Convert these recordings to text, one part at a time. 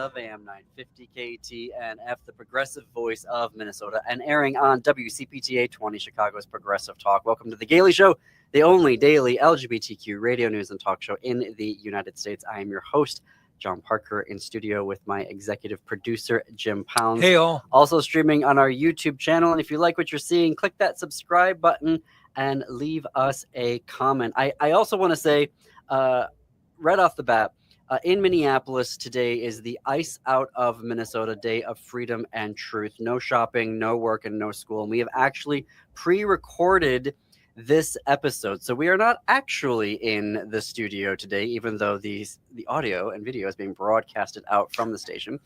of AM 950 KTNF, the progressive voice of Minnesota, and airing on WCPTA 20 Chicago's Progressive Talk. Welcome to the Gaily Show, the only daily LGBTQ radio news and talk show in the United States. I am your host, John Parker, in studio with my executive producer, Jim Pounds. Hey, all. Also streaming on our YouTube channel. And if you like what you're seeing, click that subscribe button and leave us a comment. I also want to say, right off the bat, in Minneapolis today is the Ice Out of Minnesota Day of Freedom and Truth. No shopping, no work, and no school. And we have actually pre-recorded this episode. So we are not actually in the studio today, even though the audio and video is being broadcasted out from the station.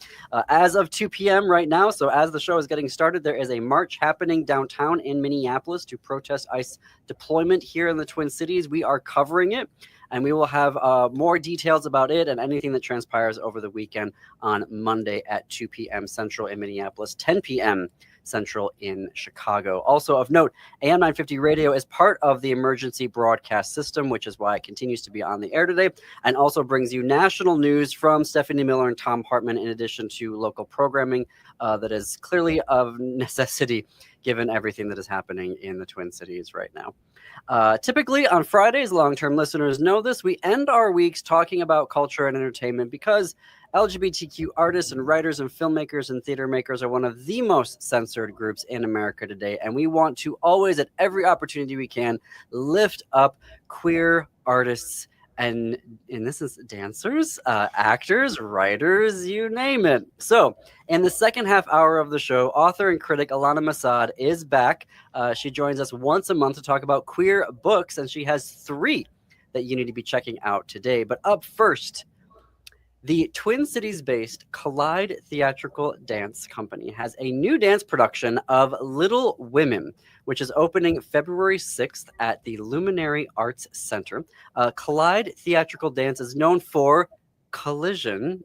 As of 2 p.m. right now, so as the show is getting started, there is a march happening downtown in Minneapolis to protest ICE deployment here in the Twin Cities. We are covering it, and we will have more details about it and anything that transpires over the weekend on Monday at 2 p.m. Central in Minneapolis, 10 p.m. Central in Chicago. Also of note, AM 950 Radio is part of the emergency broadcast system, which is why it continues to be on the air today, and also brings you national news from Stephanie Miller and Tom Hartman, in addition to local programming that is clearly of necessity given everything that is happening in the Twin Cities right now. Typically on Fridays, long-term listeners know this, we end our weeks talking about culture and entertainment because LGBTQ artists and writers and filmmakers and theater makers are one of the most censored groups in America today. And we want to always, at every opportunity we can, lift up queer artists and in this is dancers, actors, writers, you name it. So in the second half hour of the show, author and critic Ilana Massad is back. She joins us once a month to talk about queer books, and she has 3 that you need to be checking out today. But up first, the Twin Cities-based Collide Theatrical Dance Company has a new dance production of Little Women, which is opening February 6th at the Luminary Arts Center. Collide Theatrical Dance is known for collision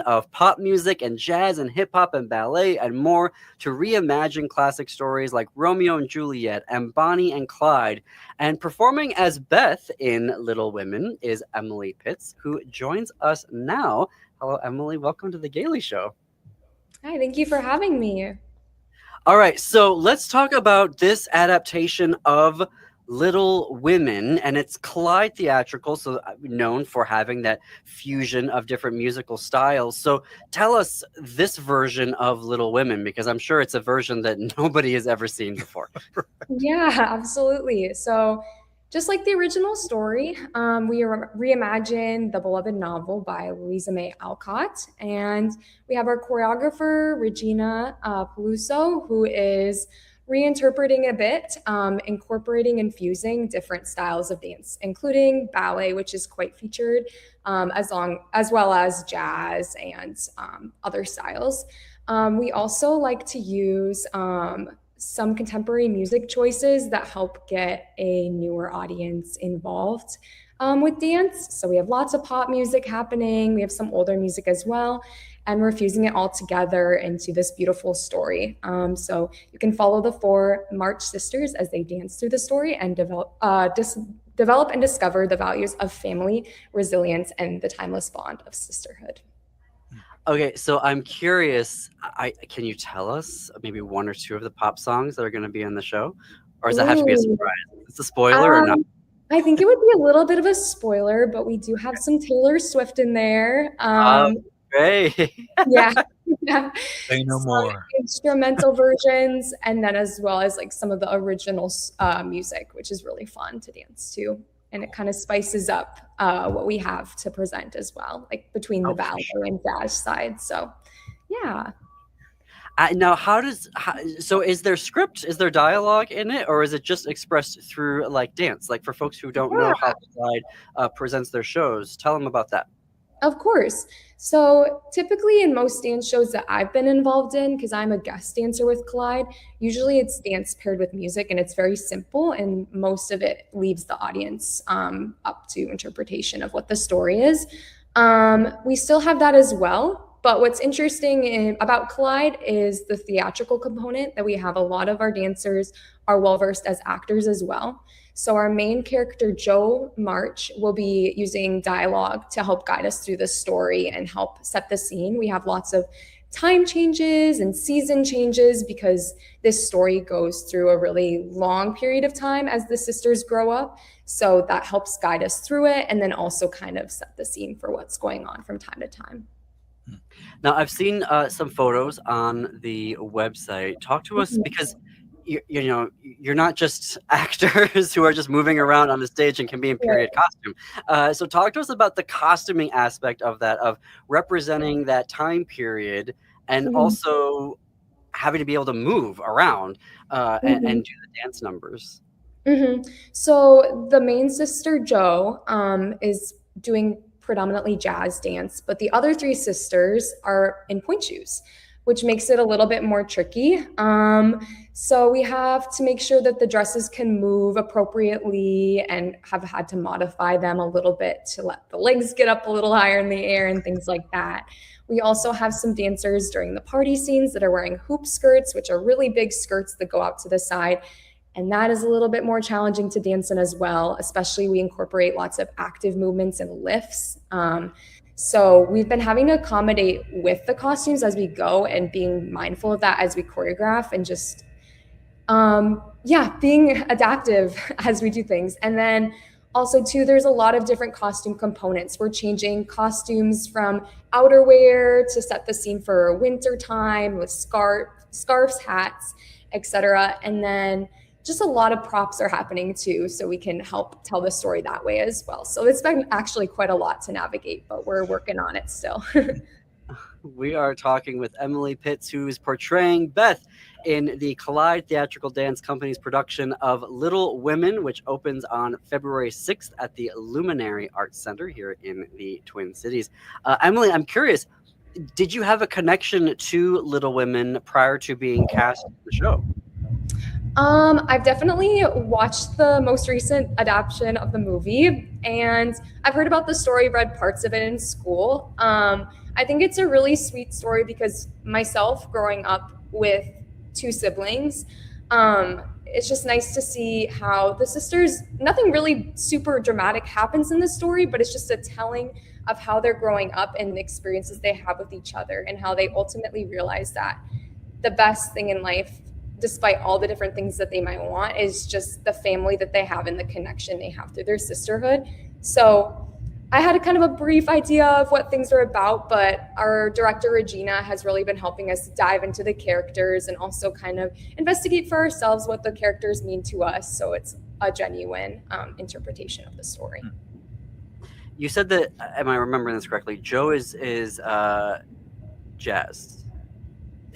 of pop music and jazz and hip hop and ballet and more to reimagine classic stories like Romeo and Juliet and Bonnie and Clyde. And performing as Beth in Little Women is Emily Pitts, who joins us now. Hello, Emily. Welcome to the Gaily Show. Hi, thank you for having me. All right, so let's talk about this adaptation of Little Women, and it's Collide Theatrical, so known for having that fusion of different musical styles. So tell us this version of Little Women, because I'm sure it's a version that nobody has ever seen before. Yeah, absolutely. So just like the original story, we reimagined the beloved novel by Louisa May Alcott, and we have our choreographer, Regina Peluso, who is reinterpreting a bit, incorporating and fusing different styles of dance, including ballet, which is quite featured, as well as jazz and other styles. We also like to use some contemporary music choices that help get a newer audience involved with dance. So we have lots of pop music happening. We have some older music as well. And we're fusing it all together into this beautiful story. So you can follow the 4 March sisters as they dance through the story and develop and discover the values of family, resilience, and the timeless bond of sisterhood. Okay, so I'm curious, can you tell us maybe 1 or 2 of the pop songs that are going to be in the show? Or does that have to be a surprise? It's a spoiler or not? I think it would be a little bit of a spoiler, but we do have some Taylor Swift in there. Great. Yeah. Say no more. Instrumental versions, and then as well as like some of the original music, which is really fun to dance to. And it kind of spices up what we have to present as well, like between the ballet and jazz side. So, yeah. Now, so is there script, is there dialogue in it, or is it just expressed through like dance? Like for folks who don't know how Collide presents their shows, tell them about that. Of course. So typically in most dance shows that I've been involved in, because I'm a guest dancer with Collide, usually it's dance paired with music, and it's very simple, and most of it leaves the audience up to interpretation of what the story is. We still have that as well, But what's interesting about Collide is the theatrical component, that we have a lot of our dancers are well-versed as actors as well. So our main character, Jo March, will be using dialogue to help guide us through the story and help set the scene. We have lots of time changes and season changes because this story goes through a really long period of time as the sisters grow up. So that helps guide us through it and then also kind of set the scene for what's going on from time to time. Now, I've seen some photos on the website. Talk to us, because you're not just actors who are just moving around on the stage and can be in period costume. So talk to us about the costuming aspect of that, of representing that time period and also having to be able to move around and do the dance numbers. So the main sister, Jo, is doing predominantly jazz dance, but the other three sisters are in point shoes, which makes it a little bit more tricky. So we have to make sure that the dresses can move appropriately and have had to modify them a little bit to let the legs get up a little higher in the air and things like that. We also have some dancers during the party scenes that are wearing hoop skirts, which are really big skirts that go out to the side. And that is a little bit more challenging to dance in as well, especially we incorporate lots of active movements and lifts. So we've been having to accommodate with the costumes as we go and being mindful of that as we choreograph and just, being adaptive as we do things. And then also too, there's a lot of different costume components. We're changing costumes from outerwear to set the scene for winter time with scarves, hats, etc. And then just a lot of props are happening too, so we can help tell the story that way as well. So it's been actually quite a lot to navigate, but we're working on it still. We are talking with Emily Pitts, who's portraying Beth in the Collide Theatrical Dance Company's production of Little Women, which opens on February 6th at the Luminary Arts Center here in the Twin Cities. Emily, I'm curious, did you have a connection to Little Women prior to being cast in the show? I've definitely watched the most recent adaptation of the movie, and I've heard about the story, read parts of it in school. I think it's a really sweet story because myself, growing up with two siblings, it's just nice to see how the sisters, nothing really super dramatic happens in the story, but it's just a telling of how they're growing up and the experiences they have with each other and how they ultimately realize that the best thing in life, despite all the different things that they might want, is just the family that they have and the connection they have through their sisterhood. So I had a kind of a brief idea of what things are about, but our director, Regina, has really been helping us dive into the characters and also kind of investigate for ourselves what the characters mean to us. So it's a genuine interpretation of the story. You said that, am I remembering this correctly, Jo is jazz.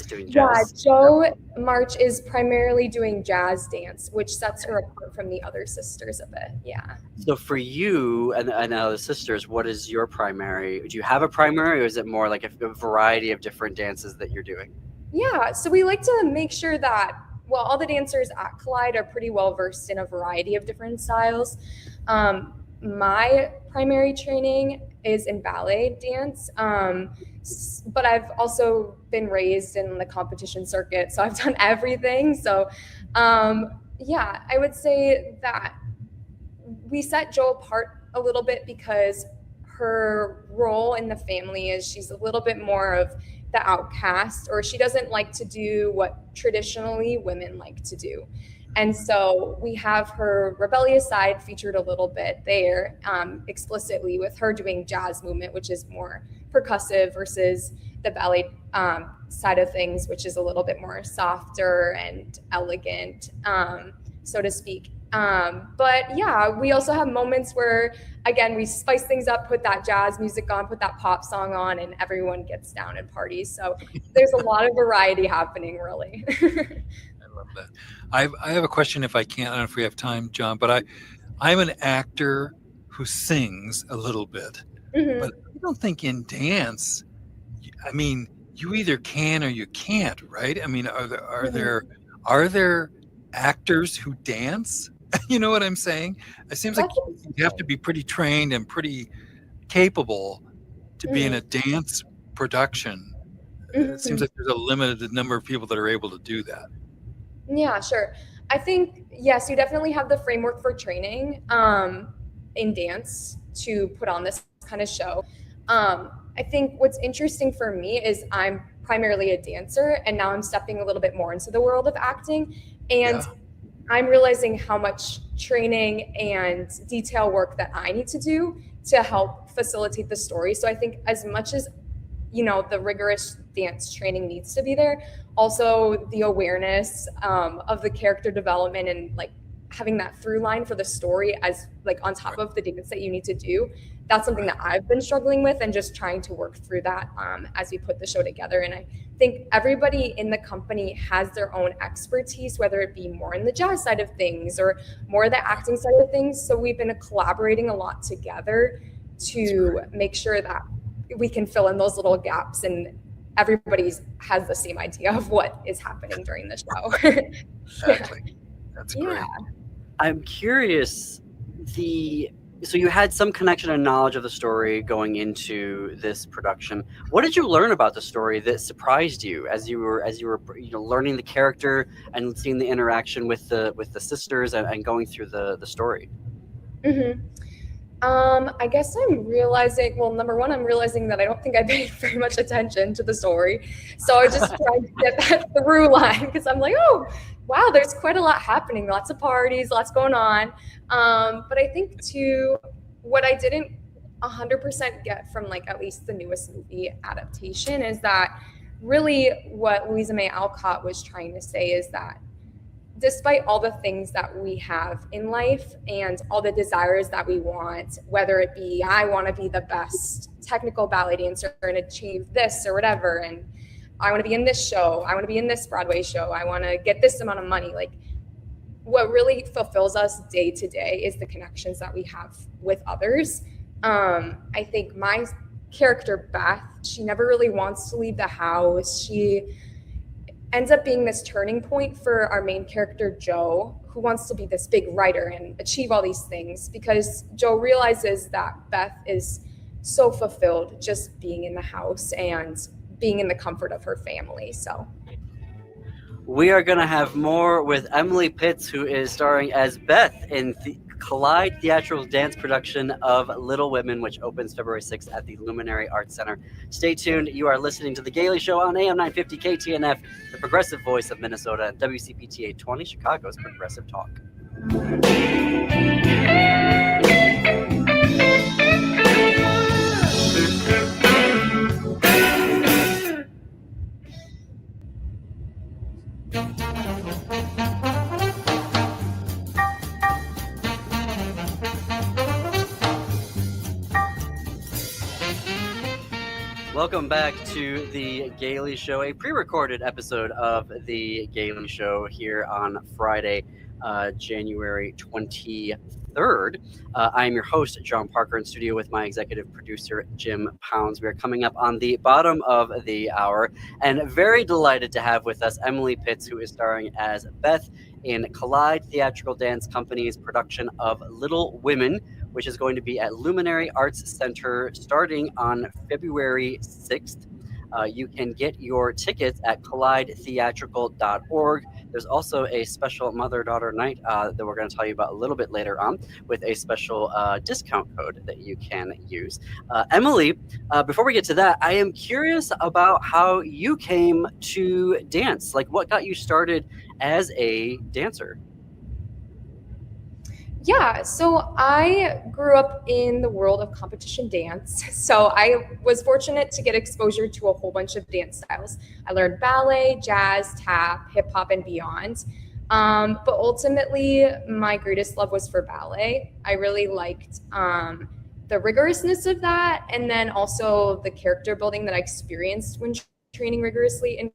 Doing jazz. Yeah, Jo March is primarily doing jazz dance, which sets her apart from the other sisters a bit. Yeah. So for you and the other sisters, what is your primary? Do you have a primary, or is it more like a variety of different dances that you're doing? Yeah, so we like to make sure that, well, all the dancers at Collide are pretty well versed in a variety of different styles. My primary training is in ballet dance, but I've also been raised in the competition circuit, so I've done everything. So I would say that we set Jo apart a little bit because her role in the family is she's a little bit more of the outcast, or she doesn't like to do what traditionally women like to do. And so we have her rebellious side featured a little bit there, explicitly, with her doing jazz movement, which is more percussive, versus the ballet side of things, which is a little bit more softer and elegant, so to speak. But yeah, we also have moments where, again, we spice things up, put that jazz music on, put that pop song on, and everyone gets down and parties. So there's a lot of variety happening, really. Love that. I have a question, if I can. I don't know if we have time, John, but I'm an actor who sings a little bit, but I don't think in dance, I mean, you either can or you can't, right? I mean, are there actors who dance? You know what I'm saying? It seems like you have to be pretty trained and pretty capable to be in a dance production, it seems like there's a limited number of people that are able to do that. Yeah, sure. I think, yes, you definitely have the framework for training in dance to put on this kind of show. I think what's interesting for me is I'm primarily a dancer, and now I'm stepping a little bit more into the world of acting. And I'm realizing how much training and detail work that I need to do to help facilitate the story. So I think as much as, you know, the rigorous dance training needs to be there, also the awareness of the character development and like having that through line for the story as like on top of the dance that you need to do. That's something that I've been struggling with and just trying to work through that as we put the show together. And I think everybody in the company has their own expertise, whether it be more in the jazz side of things or more the acting side of things. So we've been collaborating a lot together to make sure that we can fill in those little gaps and everybody has the same idea of what is happening during the show. Exactly. That's great. I'm curious, so you had some connection and knowledge of the story going into this production. What did you learn about the story that surprised you as you were learning the character and seeing the interaction with the sisters and going through the story? I guess I'm realizing, well, number one, I'm realizing that I don't think I paid very much attention to the story. So I just tried to get that through line because I'm like, oh, wow, there's quite a lot happening. Lots of parties, lots going on. But I think too, what I didn't 100% get from like at least the newest movie adaptation is that really what Louisa May Alcott was trying to say is that despite all the things that we have in life and all the desires that we want, whether it be, I want to be the best technical ballet dancer and achieve this or whatever, and I want to be in this show, I want to be in this Broadway show, I want to get this amount of money, like what really fulfills us day to day is the connections that we have with others. I think my character, Beth, she never really wants to leave the house. She ends up being this turning point for our main character, Joe, who wants to be this big writer and achieve all these things because Joe realizes that Beth is so fulfilled just being in the house and being in the comfort of her family. So we are going to have more with Emily Pitts, who is starring as Beth in the Collide Theatrical dance production of Little Women, which opens February 6th at the Luminary Arts Center. Stay tuned. You are listening to The Gaily Show on AM 950 KTNF, the progressive voice of Minnesota, and WCPT 820, Chicago's progressive talk. Welcome back to The Gaily Show, a pre-recorded episode of The Gaily Show here on Friday, January 23rd. I am your host, John Parker, in studio with my executive producer, Jim Pounds. We are coming up on the bottom of the hour and very delighted to have with us Emily Pitts, who is starring as Beth in Collide Theatrical Dance Company's production of Little Women, which is going to be at Luminary Arts Center starting on February 6th. You can get your tickets at collidetheatrical.org. There's also a special mother-daughter night that we're going to tell you about a little bit later on with a special discount code that you can use. Emily, before we get to that, I am curious about how you came to dance. Like, what got you started as a dancer? Yeah, so I grew up in the world of competition dance. So I was fortunate to get exposure to a whole bunch of dance styles. I learned ballet, jazz, tap, hip hop, and beyond. But ultimately, my greatest love was for ballet. I really liked the rigorousness of that, and then also the character building that I experienced when training rigorously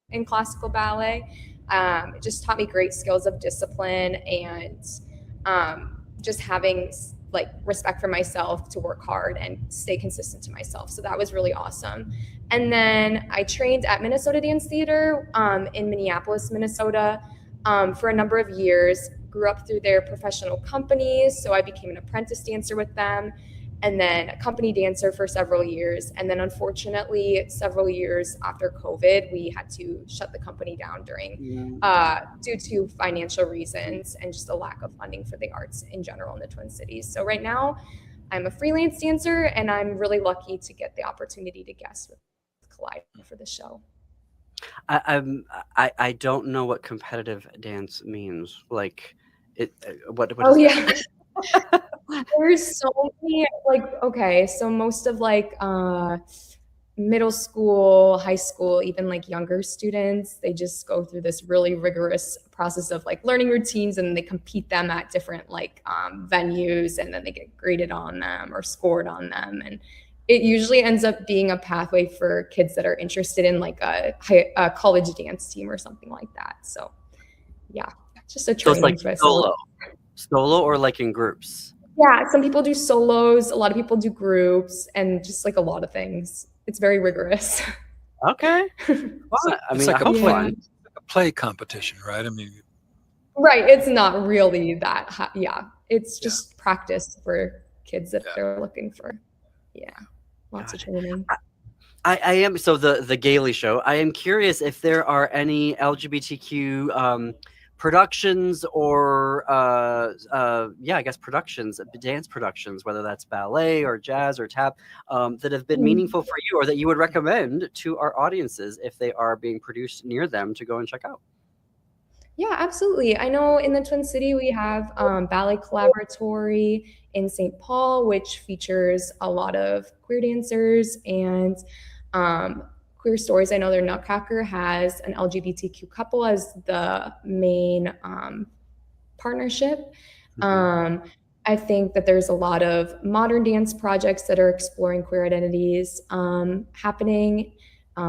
in classical ballet. It just taught me great skills of discipline and just having like respect for myself to work hard and stay consistent to myself. So that was really awesome. And then I trained at Minnesota Dance Theater in Minneapolis, Minnesota for a number of years, grew up through their professional companies. So I became an apprentice dancer with them. and then a company dancer for several years. And then unfortunately, several years after COVID, we had to shut the company down due to financial reasons and just a lack of funding for the arts in general in the Twin Cities. So right now, I'm a freelance dancer, and I'm really lucky to get the opportunity to guest with Collide for the show. I don't know what competitive dance means. Like, what Oh is yeah. that? There's so many, like, okay, so most of like middle school, high school, even like younger students, they just go through this really rigorous process of like learning routines, and they compete them at different like venues, and then they get graded on them or scored on them. And it usually ends up being a pathway for kids that are interested in like a college dance team or something like that. So yeah, just a So it's training like facility. solo or like in groups? Yeah, some people do solos, a lot of people do groups, and just like a lot of things. It's very rigorous. Okay. Well, I mean, it's like I hope Yeah. a play competition, right? I mean, Right, it's not really that high. Yeah, it's just practice for kids that they're looking for. Yeah, lots of training. I am, so the Gaily show. I am curious if there are any LGBTQ productions or I guess productions, dance productions, whether that's ballet or jazz or tap, that have been meaningful for you, or that you would recommend to our audiences if they are being produced near them to go and check out. Yeah, absolutely. I know in the Twin City we have Ballet Collaboratory in St. Paul, which features a lot of queer dancers and queer stories. I know their Nutcracker has an LGBTQ couple as the main partnership. I think that there's a lot of modern dance projects that are exploring queer identities happening.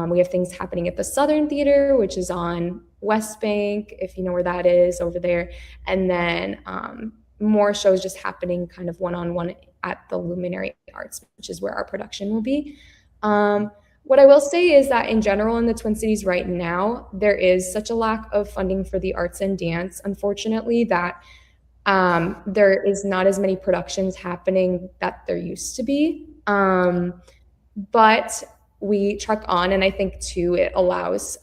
We have things happening at the Southern Theater, which is on West Bank, if you know where that is, over there. And then more shows just happening kind of one-on-one at the Luminary Arts, which is where our production will be. What I will say is that in general in the Twin Cities right now, there is such a lack of funding for the arts and dance, unfortunately, that there is not as many productions happening that there used to be. But we truck on, and I think too it allows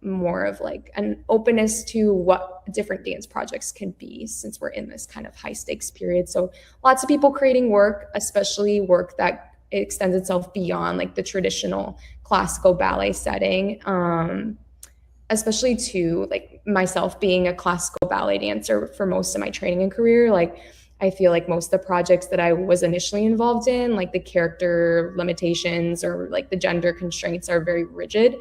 more of like an openness to what different dance projects can be, since we're in this kind of high stakes period. So lots of people creating work, especially work that extends itself beyond like the traditional classical ballet setting, especially to like myself being a classical ballet dancer for most of my training and career. Like I feel like most of the projects that I was initially involved in, like the character limitations or like the gender constraints are very rigid.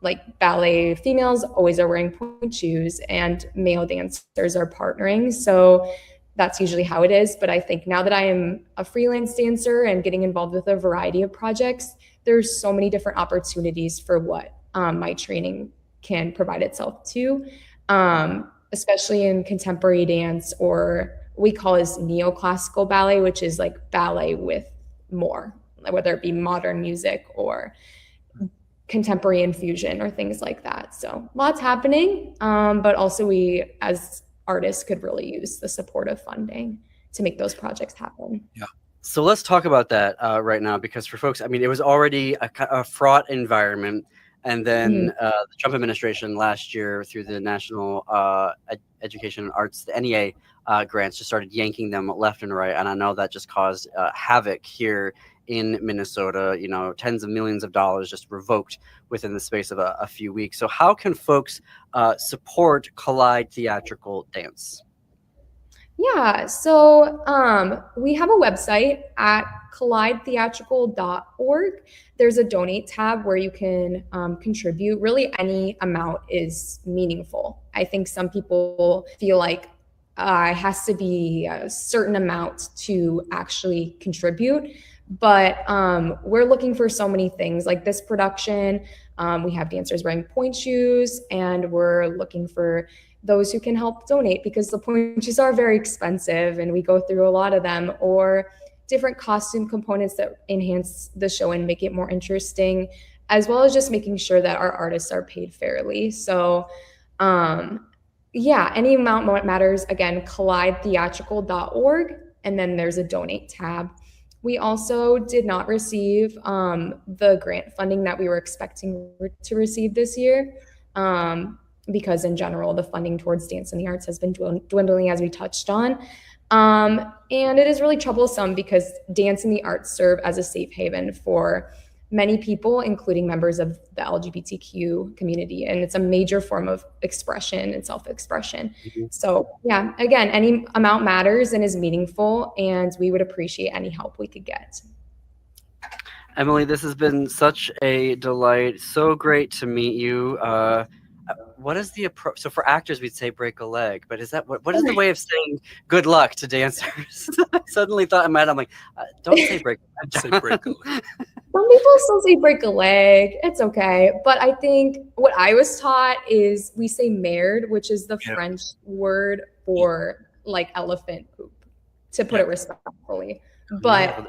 Like ballet females always are wearing pointe shoes and male dancers are partnering. So that's usually how it is. But I think now that I am a freelance dancer and getting involved with a variety of projects, there's so many different opportunities for what my training can provide itself to, especially in contemporary dance, or we call as neoclassical ballet, which is like ballet with more, whether it be modern music or contemporary infusion or things like that. So lots happening, but also we as artists could really use the supportive funding to make those projects happen. Yeah. So let's talk about that right now, because for folks, I mean, it was already a fraught environment. And then the Trump administration last year, through the National Education and Arts, the NEA grants, just started yanking them left and right. And I know that just caused havoc here in Minnesota. You know, tens of millions of dollars just revoked within the space of a few weeks. So how can folks support Collide Theatrical Dance? Yeah, so we have a website at collidetheatrical.org. There's a donate tab where you can contribute. Really, any amount is meaningful. I think some people feel like it has to be a certain amount to actually contribute. But we're looking for so many things like this production. We have dancers wearing pointe shoes, and we're looking for those who can help donate, because the pointe shoes are very expensive and we go through a lot of them, or different costume components that enhance the show and make it more interesting, as well as just making sure that our artists are paid fairly. So yeah, any amount matters. Again, collidetheatrical.org, and then there's a donate tab. We also did not receive the grant funding that we were expecting to receive this year, because in general, the funding towards dance and the arts has been dwindling, as we touched on. And it is really troublesome because dance and the arts serve as a safe haven for many people, including members of the LGBTQ community. And it's a major form of expression and self-expression. So yeah, again, any amount matters and is meaningful, and we would appreciate any help we could get. Emily, this has been such a delight. So great to meet you. What is the approach? So for actors, we'd say break a leg, but is that what is the way of saying good luck to dancers? I suddenly thought in my head, I'm like, don't say break a leg. Say break a leg. Some people still say break a leg. It's okay. But I think what I was taught is we say merde, which is the French word for like elephant poop, to put it respectfully. But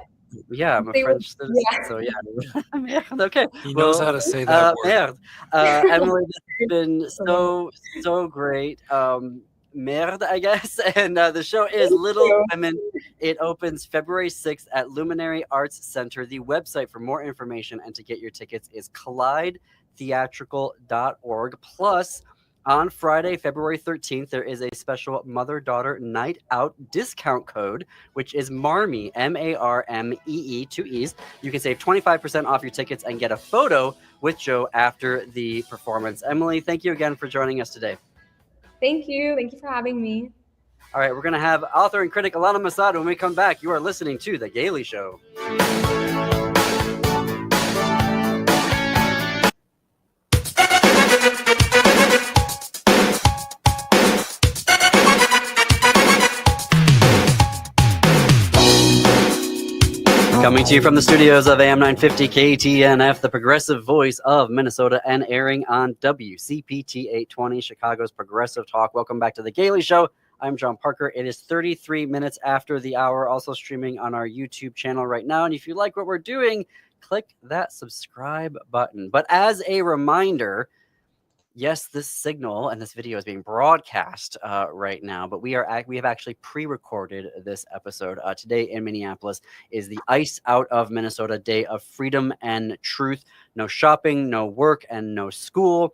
yeah, I'm a French citizen, so yeah. Okay. He knows how to say that word. Emily, this has been so great. Merde, I guess. And the show is Little Women. It opens February 6th at Luminary Arts Center. The website for more information and to get your tickets is collidetheatrical.org. Plus, on Friday, February 13th, there is a special mother-daughter night out discount code, which is MARMEE, MARMEE, 2 E's. You can save 25% off your tickets and get a photo with Joe after the performance. Emily, thank you again for joining us today. Thank you. Thank you for having me. All right, we're going to have author and critic Ilana Massad. When we come back, you are listening to The Gaily Show. Coming to you from the studios of AM 950 KTNF, the progressive voice of Minnesota, and airing on WCPT 820, Chicago's Progressive Talk. Welcome back to The Gaily Show. I'm John Parker. It is 33 minutes after the hour, also streaming on our YouTube channel right now. And if you like what we're doing, click that subscribe button. But as a reminder, yes, this signal and this video is being broadcast right now, but we have actually pre-recorded this episode. Today in Minneapolis is the Ice Out of Minnesota Day of Freedom and Truth. No shopping, no work, and no school.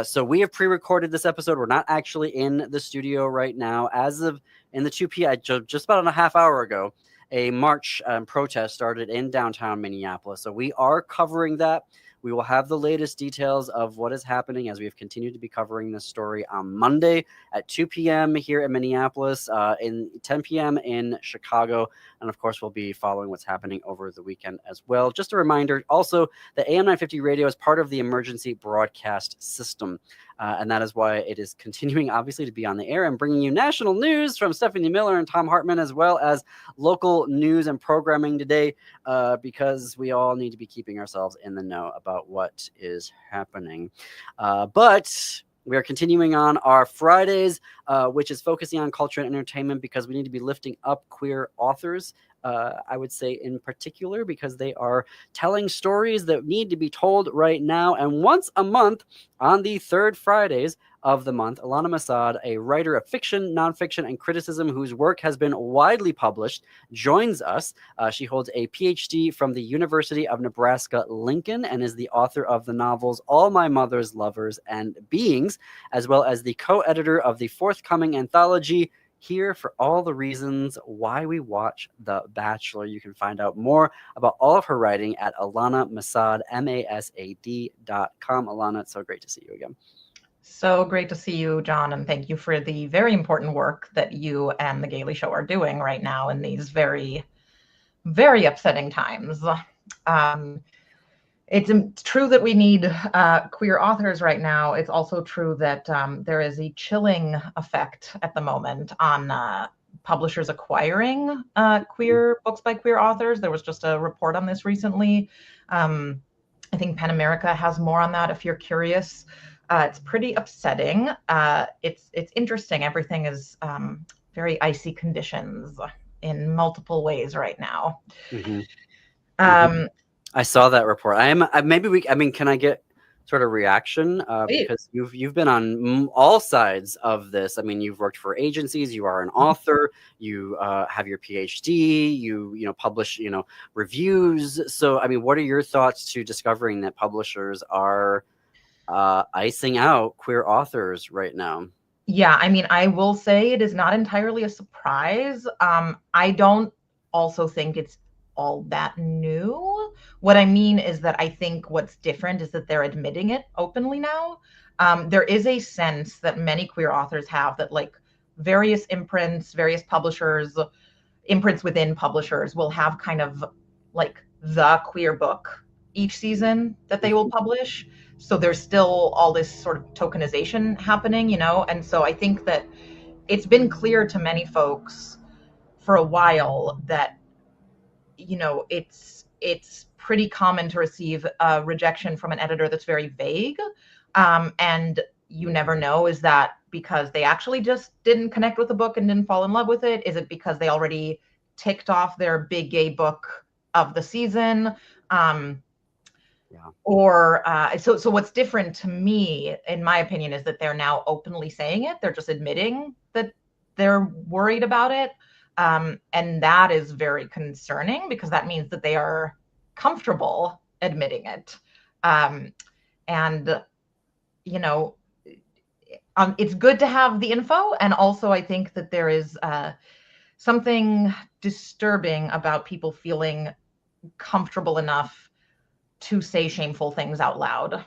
So we have pre-recorded this episode. We're not actually in the studio right now. As of in the 2 p.m., just about a half hour ago, a march protest started in downtown Minneapolis. So we are covering that. We will have the latest details of what is happening as we have continued to be covering this story on Monday at 2 p.m. here in Minneapolis, in 10 p.m. in Chicago. And of course, we'll be following what's happening over the weekend as well. Just a reminder, also, the AM 950 radio is part of the emergency broadcast system. And that is why it is continuing, obviously, to be on the air and bringing you national news from Stephanie Miller and Tom Hartman, as well as local news and programming today, because we all need to be keeping ourselves in the know about what is happening. But we are continuing on our Fridays, which is focusing on culture and entertainment, because we need to be lifting up queer authors. I would say in particular, because they are telling stories that need to be told right now. And once a month, on the third Fridays of the month, Ilana Masad, a writer of fiction, nonfiction, and criticism whose work has been widely published, joins us. She holds a PhD from the University of Nebraska-Lincoln and is the author of the novels All My Mother's Lovers and Beings, as well as the co-editor of the forthcoming anthology Here for All the Reasons Why We Watch The Bachelor. You can find out more about all of her writing at Ilana Massad, MASAD.com. Ilana, it's so great to see you again. So great to see you, John, and thank you for the very important work that you and the Gaily Show are doing right now in these very, very upsetting times. It's true that we need queer authors right now. It's also true that there is a chilling effect at the moment on publishers acquiring queer books by queer authors. There was just a report on this recently. I think PEN America has more on that if you're curious. It's pretty upsetting. It's interesting. Everything is very icy conditions in multiple ways right now. I saw that report. Can I get sort of reaction because you've been on all sides of this. I mean, you've worked for agencies, you are an author, you have your PhD, you publish reviews. So I mean, what are your thoughts to discovering that publishers are icing out queer authors right now? Yeah, I mean, I will say it is not entirely a surprise. I don't also think it's all that new. What I mean is that I think what's different is that they're admitting it openly now. There is a sense that many queer authors have that like various imprints, various publishers, imprints within publishers will have kind of like the queer book each season that they will publish. So there's still all this sort of tokenization happening, and so I think that it's been clear to many folks for a while that it's pretty common to receive a rejection from an editor that's very vague, and you never know, is that because they actually just didn't connect with the book and didn't fall in love with it? Is it because they already ticked off their big gay book of the season? Or so what's different to me, in my opinion, is that they're now openly saying it. They're just admitting that they're worried about it. And that is very concerning because that means that they are comfortable admitting it. It's good to have the info. And also I think that there is something disturbing about people feeling comfortable enough to say shameful things out loud.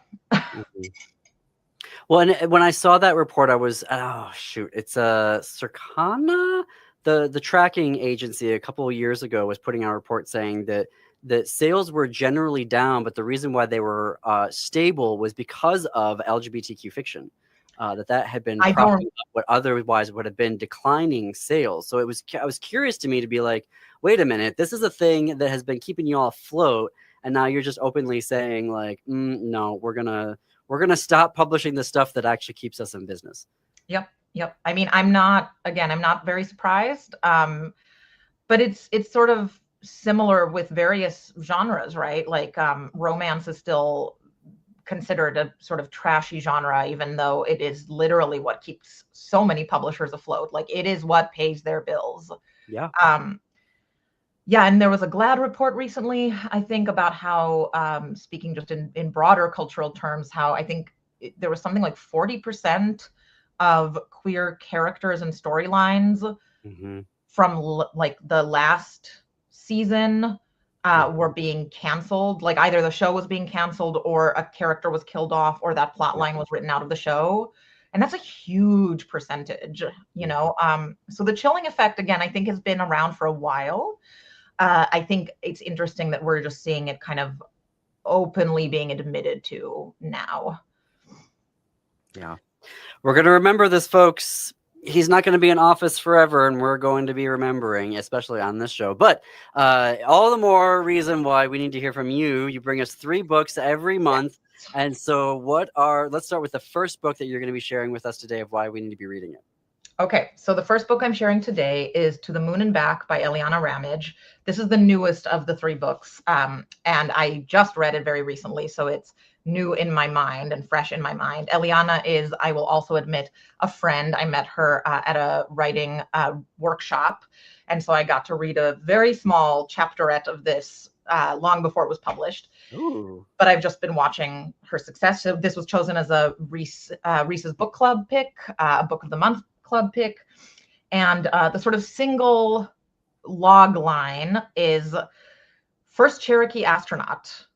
Well, and when I saw that report, I was, it's Circana, the tracking agency a couple of years ago was putting out a report saying that sales were generally down, but the reason why they were stable was because of LGBTQ fiction. That had been propping up what otherwise would have been declining sales. So I was curious to me to be like, wait a minute, this is a thing that has been keeping you all afloat, and now you're just openly saying like, no, we're gonna stop publishing the stuff that actually keeps us in business. Yep. I mean, I'm not very surprised, but it's sort of similar with various genres, right? Like romance is still considered a sort of trashy genre, even though it is literally what keeps so many publishers afloat. Like it is what pays their bills. Yeah. And there was a GLAAD report recently, I think, about how, speaking just in broader cultural terms, how I think there was something like 40% of queer characters and storylines from like the last season were being canceled. Like either the show was being canceled or a character was killed off or that plot line was written out of the show. And that's a huge percentage, So the chilling effect, again, I think has been around for a while. I think it's interesting that we're just seeing it kind of openly being admitted to now. Yeah. We're going to remember this, folks. He's not going to be in office forever, and we're going to be remembering, especially on this show. But all the more reason why we need to hear from you. You bring us 3 books every month. And so let's start with the first book that you're going to be sharing with us today of why we need to be reading it. Okay, so the first book I'm sharing today is To the Moon and Back by Ilana Masad. This is the newest of the 3 books, and I just read it very recently, so it's new in my mind and fresh in my mind. Ilana is, I will also admit, a friend. I met her at a writing workshop, and so I got to read a very small chapterette of this long before it was published. Ooh. But I've just been watching her success. So this was chosen as a Reese's Book Club pick, a Book of the Month Club pick. And the sort of single log line is first Cherokee astronaut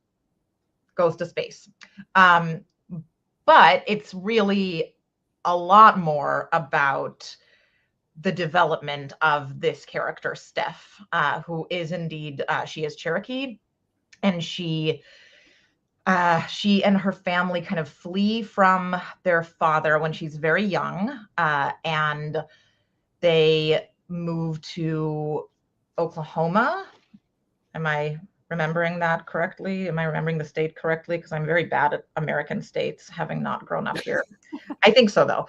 goes to space. But it's really a lot more about the development of this character, Steph, who is indeed, she is Cherokee, and she and her family kind of flee from their father when she's very young, and they move to Oklahoma. Am I remembering that correctly? Am I remembering the state correctly? Because I'm very bad at American states, having not grown up here. I think so, though.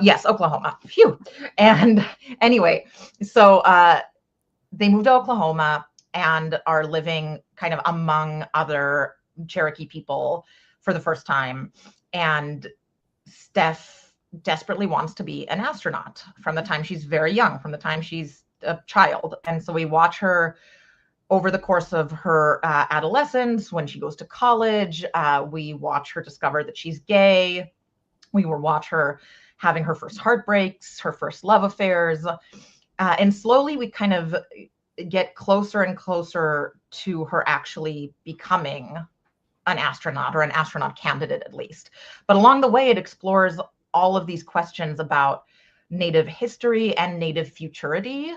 Yes, Oklahoma. Phew. And anyway, so they moved to Oklahoma and are living kind of among other Cherokee people for the first time. And Steph desperately wants to be an astronaut from the time she's very young, from the time she's a child. And so we watch her over the course of her adolescence, when she goes to college. We watch her discover that she's gay. We will watch her having her first heartbreaks, her first love affairs. And slowly we kind of get closer and closer to her actually becoming an astronaut, or an astronaut candidate at least. But along the way, it explores all of these questions about Native history and Native futurity.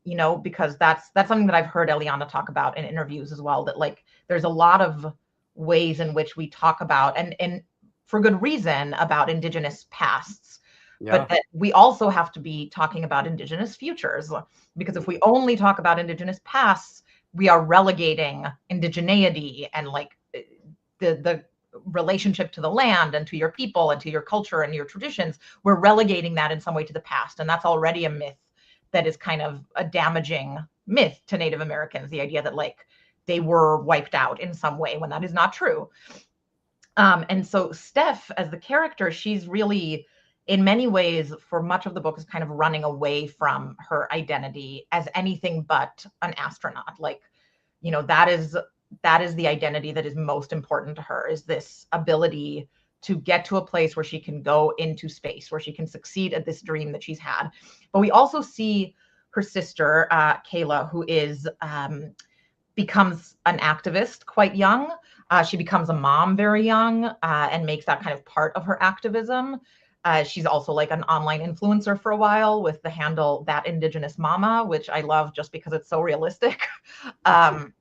You know, because that's something that I've heard Ilana talk about in interviews as well, that like there's a lot of ways in which we talk about, and for good reason, about Indigenous pasts. Yeah. But that we also have to be talking about Indigenous futures, because if we only talk about Indigenous pasts, we are relegating indigeneity and like the relationship to the land and to your people and to your culture and your traditions. We're relegating that in some way to the past, and that's already a myth that is kind of a damaging myth to Native Americans, the idea that like they were wiped out in some way, when that is not true. And so Steph, as the character, she's really, in many ways, for much of the book, is kind of running away from her identity as anything but an astronaut. Like, you know, that is the identity that is most important to her, is this ability to get to a place where she can go into space, where she can succeed at this dream that she's had. But we also see her sister, Kayla, who is becomes an activist quite young. She becomes a mom very young, and makes that kind of part of her activism. She's also like an online influencer for a while with the handle That Indigenous Mama, which I love just because it's so realistic. And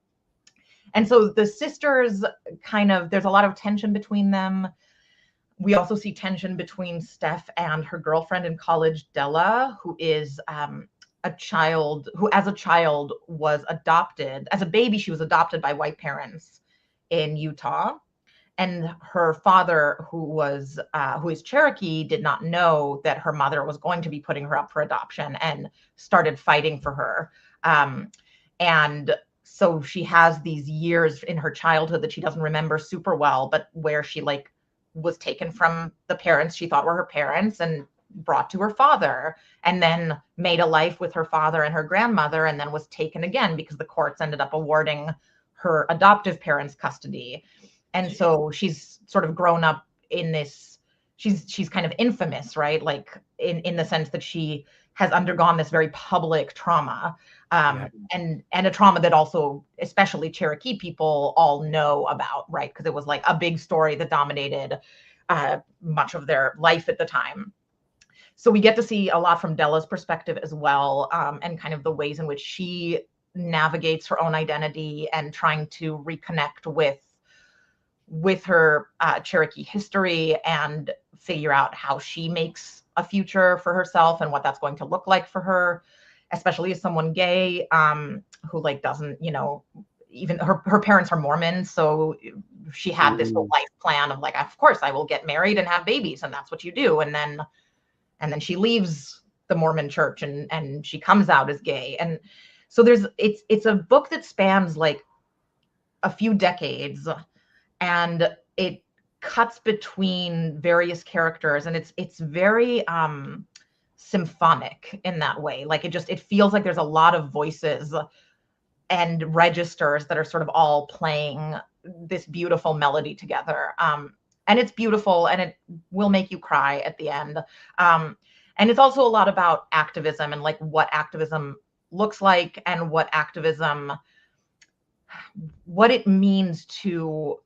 so the sisters kind of, there's a lot of tension between them. We also see tension between Steph and her girlfriend in college, Della, who is a child who, as a child, was adopted. As a baby, she was adopted by white parents in Utah. And her father, who is Cherokee, did not know that her mother was going to be putting her up for adoption, and started fighting for her. And so she has these years in her childhood that she doesn't remember super well, but where she like was taken from the parents she thought were her parents and brought to her father, and then made a life with her father and her grandmother, and then was taken again because the courts ended up awarding her adoptive parents custody. And so she's sort of grown up in this, she's kind of infamous, right? Like in the sense that she has undergone this very public trauma, and a trauma that also, especially Cherokee people, all know about, right? Because it was like a big story that dominated much of their life at the time. So we get to see a lot from Della's perspective as well, and kind of the ways in which she navigates her own identity and trying to reconnect with her Cherokee history, and figure out how she makes a future for herself and what that's going to look like for her, especially as someone gay, who like doesn't, you know, even her parents are Mormon. So she had this whole life plan of like, of course I will get married and have babies, and that's what you do. And then she leaves the Mormon church, and she comes out as gay. And so it's a book that spans like a few decades, and it cuts between various characters, and it's very symphonic in that way. Like it feels like there's a lot of voices and registers that are sort of all playing this beautiful melody together. And it's beautiful, and it will make you cry at the end. And it's also a lot about activism, and like what activism looks like, and what it means to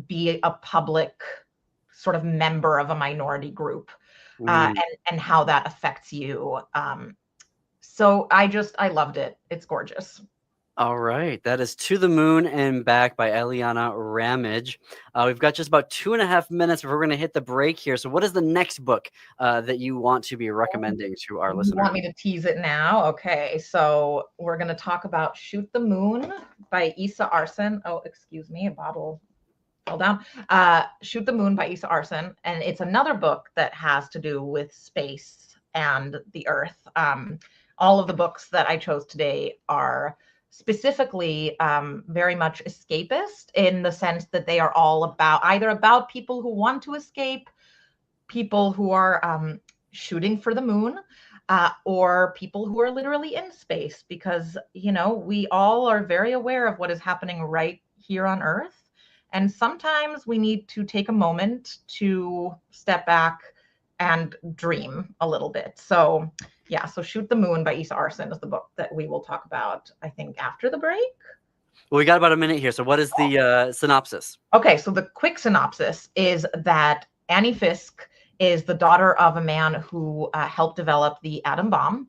be a public sort of member of a minority group, and how that affects you. So I loved it. It's gorgeous. All right, that is To the Moon and Back by Ilana Massad. We've got just about 2.5 minutes before we're going to hit the break here. So what is the next book that you want to be recommending to our listeners? You want me to tease it now? Okay, so we're going to talk about Shoot the Moon by Issa Arson. Oh, excuse me, a bottle fell down. Shoot the Moon by Issa Arson. And it's another book that has to do with space and the Earth. All of the books that I chose today are specifically very much escapist, in the sense that they are all about people who want to escape, people who are shooting for the moon, or people who are literally in space, because, we all are very aware of what is happening right here on Earth. And sometimes we need to take a moment to step back and dream a little bit. So yeah, so Shoot the Moon by Issa Arson is the book that we will talk about, I think, after the break. Well, we got about a minute here. So what is the synopsis? Okay, so the quick synopsis is that Annie Fisk is the daughter of a man who helped develop the atom bomb,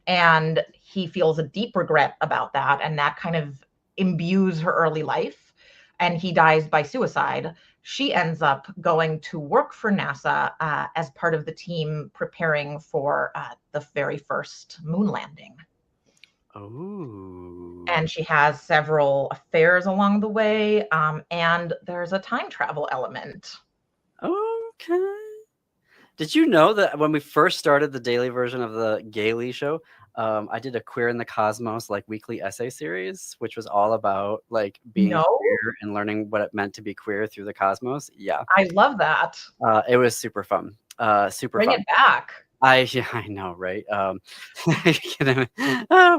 and he feels a deep regret about that, and that kind of imbues her early life, and he dies by suicide. She ends up going to work for NASA as part of the team preparing for the very first moon landing. Oh. And she has several affairs along the way, and there's a time travel element. Okay. Did you know that when we first started the daily version of the Gaily show, I did a Queer in the Cosmos weekly essay series, which was all about being queer and learning what it meant to be queer through the cosmos. Yeah, I love that. It was super fun. Bring it back. I know, right?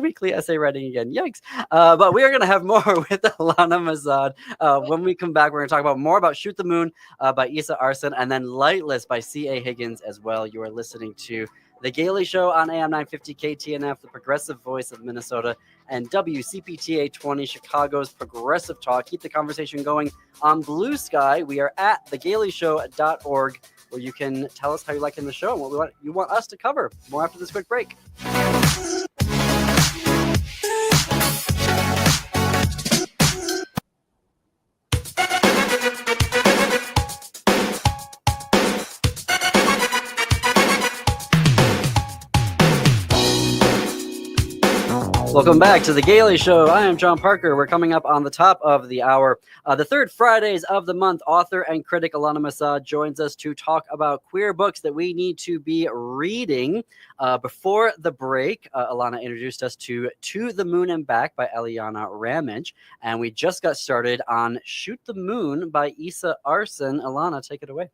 Weekly essay writing again. Yikes. But we are going to have more with Ilana Massad. When we come back, we're going to talk about more about Shoot the Moon by Issa Arson, and then Lightless by C.A. Higgins as well. You are listening to The Gaily Show on AM 950 KTNF, the progressive voice of Minnesota, and WCPTA 20, Chicago's progressive talk. Keep the conversation going on Blue Sky. We are at thegailyshow.org, where you can tell us how you're liking the show and what you want us to cover. More after this quick break. Welcome back to The Gaily Show. I am John Parker. We're coming up on the top of the hour. The third Fridays of the month, author and critic Ilana Massad joins us to talk about queer books that we need to be reading. Before the break, Ilana introduced us to the Moon and Back by Eliana Ramage, and we just got started on Shoot the Moon by Issa Arson. Ilana, take it away.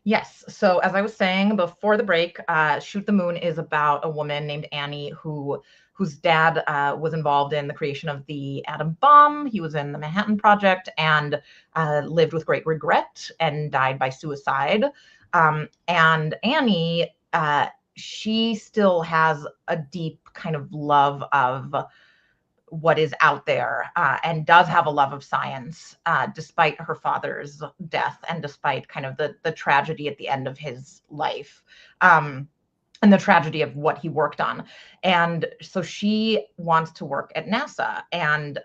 Yes. So as I was saying before the break, Shoot the Moon is about a woman named Annie whose dad was involved in the creation of the atom bomb. He was in the Manhattan Project and lived with great regret and died by suicide. And Annie, she still has a deep kind of love of what is out there, and does have a love of science, despite her father's death and despite kind of the tragedy at the end of his life. And the tragedy of what he worked on. And so she wants to work at NASA. And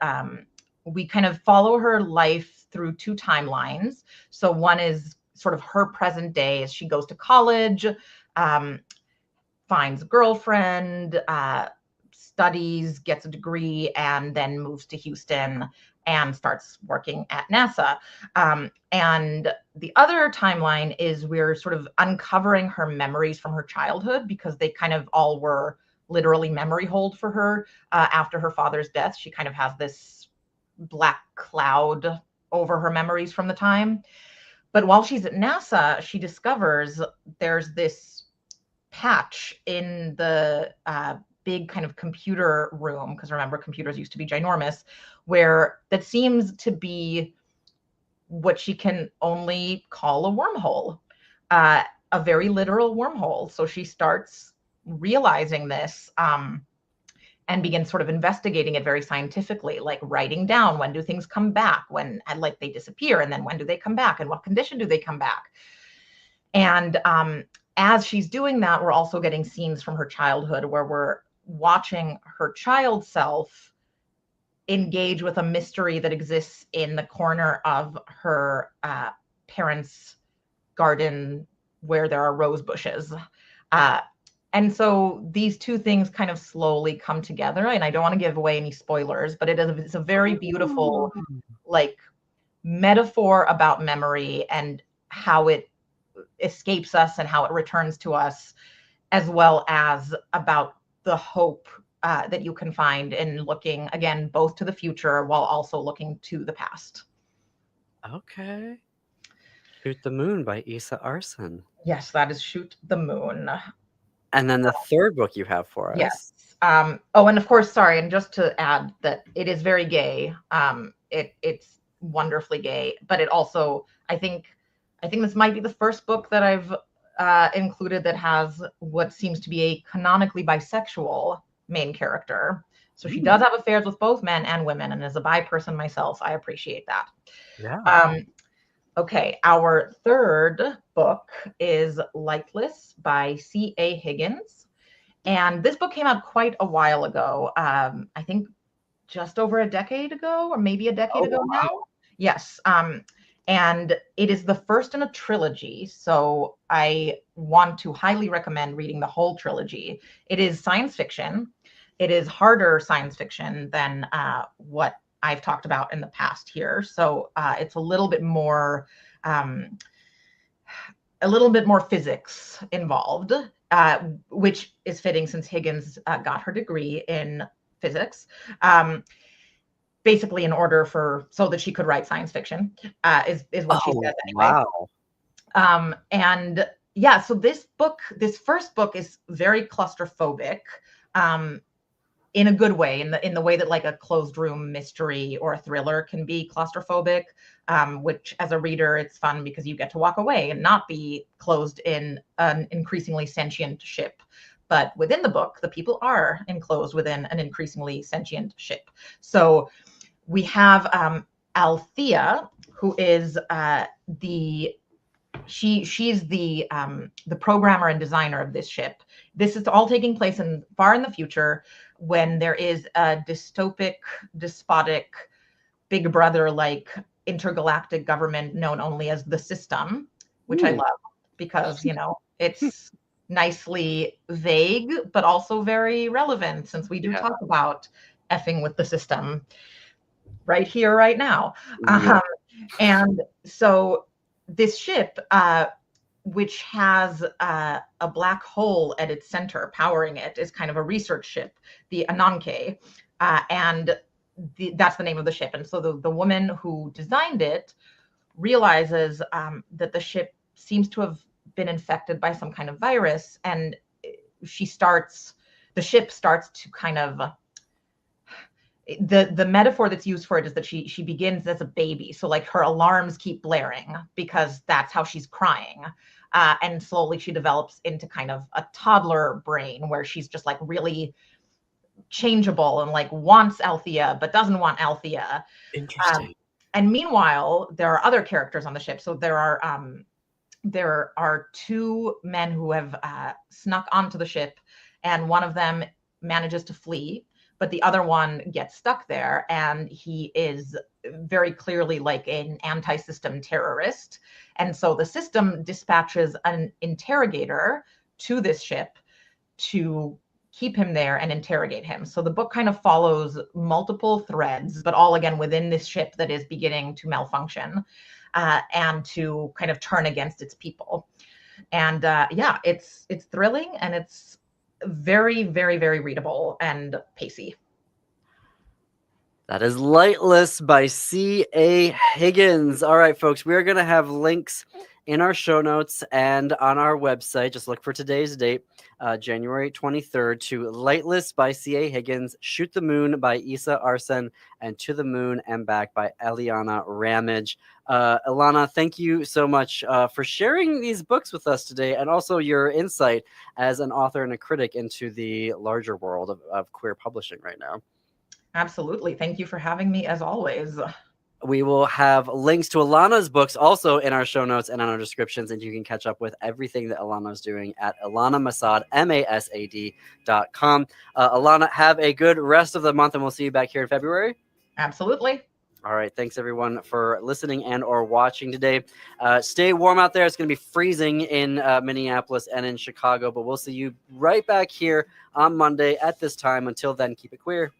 we kind of follow her life through two timelines. So one is sort of her present day as she goes to college, finds a girlfriend, studies, gets a degree, and then moves to Houston and starts working at NASA. And the other timeline is we're sort of uncovering her memories from her childhood, because they kind of all were literally memory hold for her. After her father's death, she kind of has this black cloud over her memories from the time. But while she's at NASA, she discovers there's this patch in the big kind of computer room, because remember, computers used to be ginormous, where that seems to be what she can only call a wormhole, a very literal wormhole. So she starts realizing this, and begins sort of investigating it very scientifically, like writing down, when do things come back, when they disappear, and then when do they come back, and what condition do they come back. And as she's doing that, we're also getting scenes from her childhood where we're watching her child self engage with a mystery that exists in the corner of her parents' garden where there are rose bushes. And so these two things kind of slowly come together. And I don't want to give away any spoilers, but it's a very beautiful metaphor about memory and how it escapes us and how it returns to us, as well as about the hope that you can find in looking, again, both to the future while also looking to the past. Okay. Shoot the Moon by Issa Arson. Yes, that is Shoot the Moon. And then the third book you have for us. Yes. Oh, and of course, sorry, and just to add that it is very gay. It's wonderfully gay, but it also, I think this might be the first book that I've included that has what seems to be a canonically bisexual main character. So she does have affairs with both men and women, and as a bi person myself, I appreciate that. Yeah. Okay, our third book is Lightless by C.A. Higgins. And this book came out quite a while ago. I think just over a decade ago, or maybe a decade ago now. Yes. And it is the first in a trilogy. So I want to highly recommend reading the whole trilogy. It is science fiction. It is harder science fiction than what I've talked about in the past here. So it's a little bit more physics involved, which is fitting since Higgins got her degree in physics, basically in order so that she could write science fiction, is what she says anyway. Wow. And yeah, so this first book is very claustrophobic, in a good way, in the way that like a closed room mystery or a thriller can be claustrophobic, which as a reader, it's fun because you get to walk away and not be closed in an increasingly sentient ship. But within the book, the people are enclosed within an increasingly sentient ship. So we have Althea, who is she's the programmer and designer of this ship. This is all taking place far in the future, when there is a dystopic, despotic, Big Brother-like intergalactic government known only as the System, which I love because, it's nicely vague, but also very relevant, since we do talk about effing with the system right here, right now. And so this ship, which has a black hole at its center powering it, is kind of a research ship, the Ananke, and that's the name of the ship. And so the woman who designed it realizes that the ship seems to have been infected by some kind of virus, and the ship starts to kind of, the metaphor that's used for it is that she begins as a baby. So like her alarms keep blaring because that's how she's crying. And slowly she develops into kind of a toddler brain where she's just like really changeable and like wants Althea, but doesn't want Althea. Interesting. And meanwhile, there are other characters on the ship. So there are two men who have snuck onto the ship, and one of them manages to flee, but the other one gets stuck there, and he is very clearly like an anti-system terrorist. And so the system dispatches an interrogator to this ship to keep him there and interrogate him. So the book kind of follows multiple threads, but all again within this ship that is beginning to malfunction and to kind of turn against its people. And it's thrilling, and it's very, very, very readable and pacey. That is Lightless by C.A. Higgins. All right, folks, we're going to have links in our show notes and on our website. Just look for today's date, January 23rd, to Lightless by C.A. Higgins, Shoot the Moon by Issa Arson, and To the Moon and Back by Ilana Masad. Ilana, thank you so much for sharing these books with us today, and also your insight as an author and a critic into the larger world of queer publishing right now. Absolutely. Thank you for having me, as always. We will have links to Ilana's books also in our show notes and on our descriptions, and you can catch up with everything that Ilana's doing at Ilana Massad, MASAD.com. Ilana, have a good rest of the month, and we'll see you back here in February. Absolutely. All right. Thanks, everyone, for listening and or watching today. Stay warm out there. It's going to be freezing in Minneapolis and in Chicago, but we'll see you right back here on Monday at this time. Until then, keep it queer.